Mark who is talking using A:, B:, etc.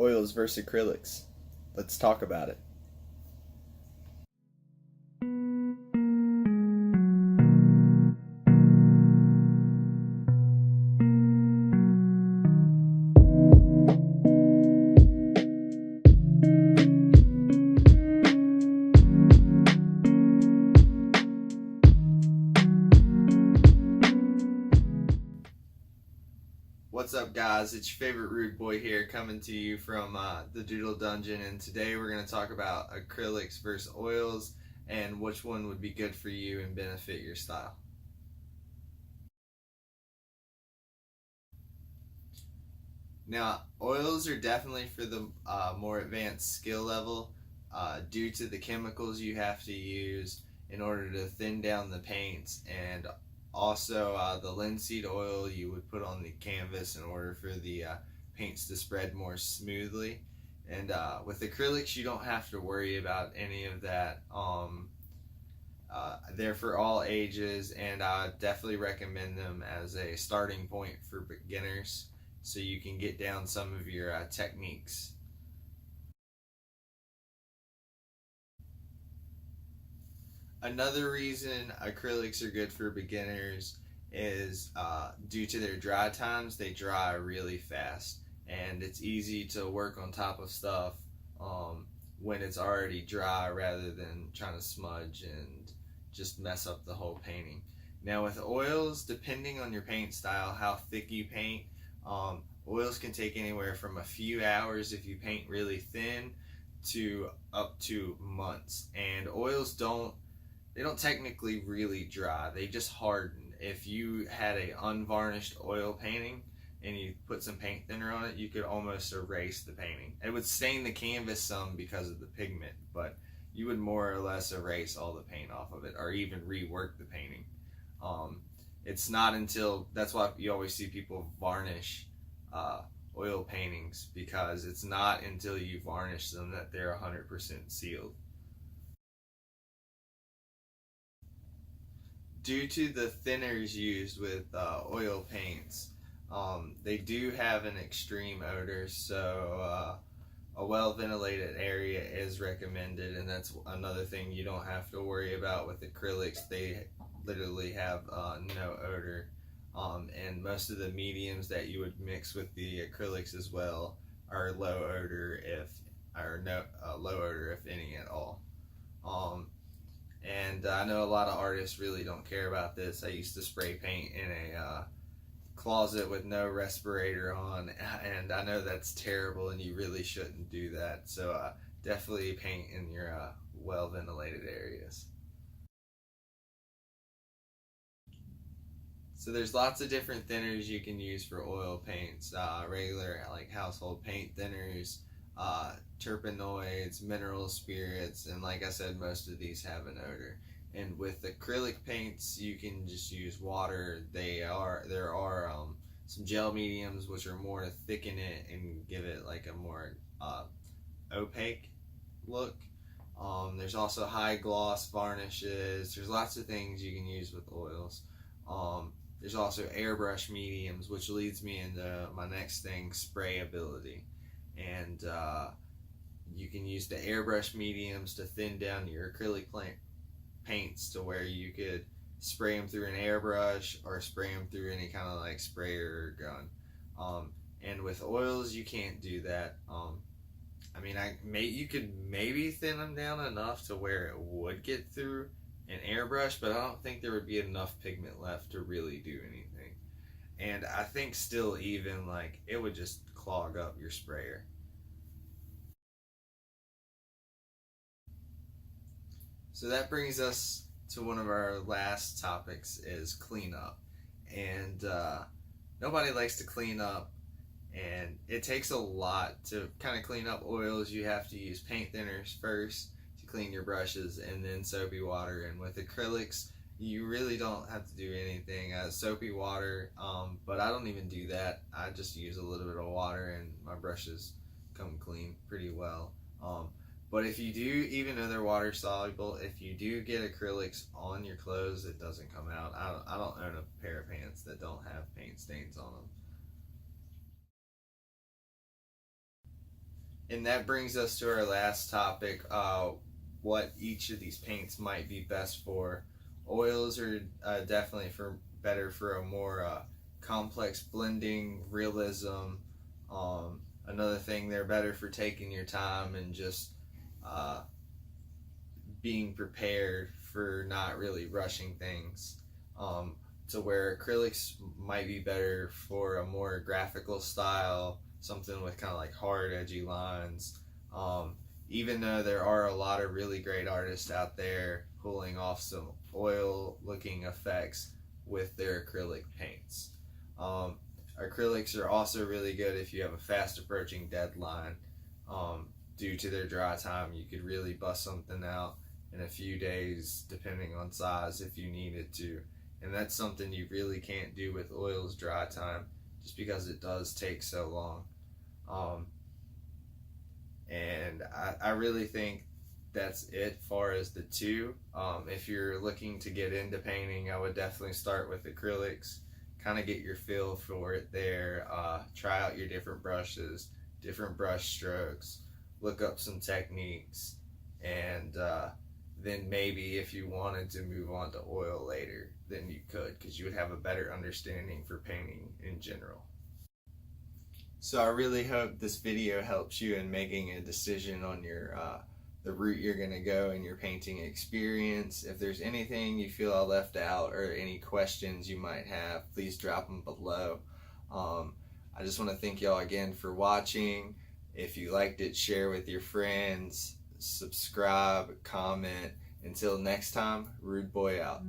A: Oils versus acrylics. Let's talk about it. What's up, guys? It's your favorite rude boy here, coming to you from the Doodle Dungeon, and today we're going to talk about acrylics versus oils and which one would be good for you and benefit your style. Now, oils are definitely for the more advanced skill level due to the chemicals you have to use in order to thin down the paints, and also the linseed oil you would put on the canvas in order for the paints to spread more smoothly. And with acrylics, you don't have to worry about any of that. They're for all ages, and I definitely recommend them as a starting point for beginners so you can get down some of your techniques. Another reason acrylics are good for beginners is due to their dry times. They dry really fast, and it's easy to work on top of stuff when it's already dry rather than trying to smudge and just mess up the whole painting. Now with oils, depending on your paint style, how thick you paint, oils can take anywhere from a few hours if you paint really thin to up to months. And oils don't technically really dry, they just harden. If you had a unvarnished oil painting and you put some paint thinner on it, you could almost erase the painting. It would stain the canvas some because of the pigment, but you would more or less erase all the paint off of it or even rework the painting. It's not until, that's why you always see people varnish oil paintings, because it's not until you varnish them that they're 100% sealed. Due to the thinners used with oil paints, they do have an extreme odor, so a well ventilated area is recommended, and that's another thing you don't have to worry about with acrylics. They literally have no odor, and most of the mediums that you would mix with the acrylics as well are low odor, low odor if any at all. And I know a lot of artists really don't care about this. I used to spray paint in a closet with no respirator on, and I know that's terrible and you really shouldn't do that. So definitely paint in your well ventilated areas. So there's lots of different thinners you can use for oil paints, regular like household paint thinners, terpenoids, mineral spirits, and like I said, most of these have an odor. And with acrylic paints, you can just use water. There are some gel mediums which are more thicken it and give it like a more opaque look. There's also high gloss varnishes. There's lots of things you can use with oils. There's also airbrush mediums, which leads me into my next thing, sprayability. And you can use the airbrush mediums to thin down your acrylic paints to where you could spray them through an airbrush or spray them through any kind of like sprayer or gun. And with oils, you can't do that. I mean, you could maybe thin them down enough to where it would get through an airbrush, but I don't think there would be enough pigment left to really do anything. And I think still even like it would just clog up your sprayer. So that brings us to one of our last topics, is cleanup. And nobody likes to clean up, and it takes a lot to kind of clean up oils. You have to use paint thinners first to clean your brushes, and then soapy water. And with acrylics, you really don't have to do anything. Soapy water, but I don't even do that. I just use a little bit of water and my brushes come clean pretty well. But if you do, even though they're water soluble, if you do get acrylics on your clothes, it doesn't come out. I don't own a pair of pants that don't have paint stains on them. And that brings us to our last topic, what each of these paints might be best for. Oils are definitely better for a more complex blending, realism. Another thing, they're better for taking your time and just uh, being prepared for not really rushing things. To where acrylics might be better for a more graphical style, something with kind of like hard, edgy lines. Even though there are a lot of really great artists out there pulling off some oil looking effects with their acrylic paints. Um, Acrylics are also really good if you have a fast approaching deadline. Due to their dry time, you could really bust something out in a few days, depending on size, if you needed to. And that's something you really can't do with oil's dry time, just because it does take so long. And I really think that's it far as the two. If you're looking to get into painting, I would definitely start with acrylics, kind of get your feel for it there. Try out your different brushes, different brush strokes, look up some techniques, and then maybe if you wanted to move on to oil later, then you could, because you would have a better understanding for painting in general. So I really hope this video helps you in making a decision on your the route you're going to go in your painting experience. If there's anything you feel I left out or any questions you might have, please drop them below. I just want to thank y'all again for watching. If you liked it, share with your friends, subscribe, comment. Until next time, Rude Boy out.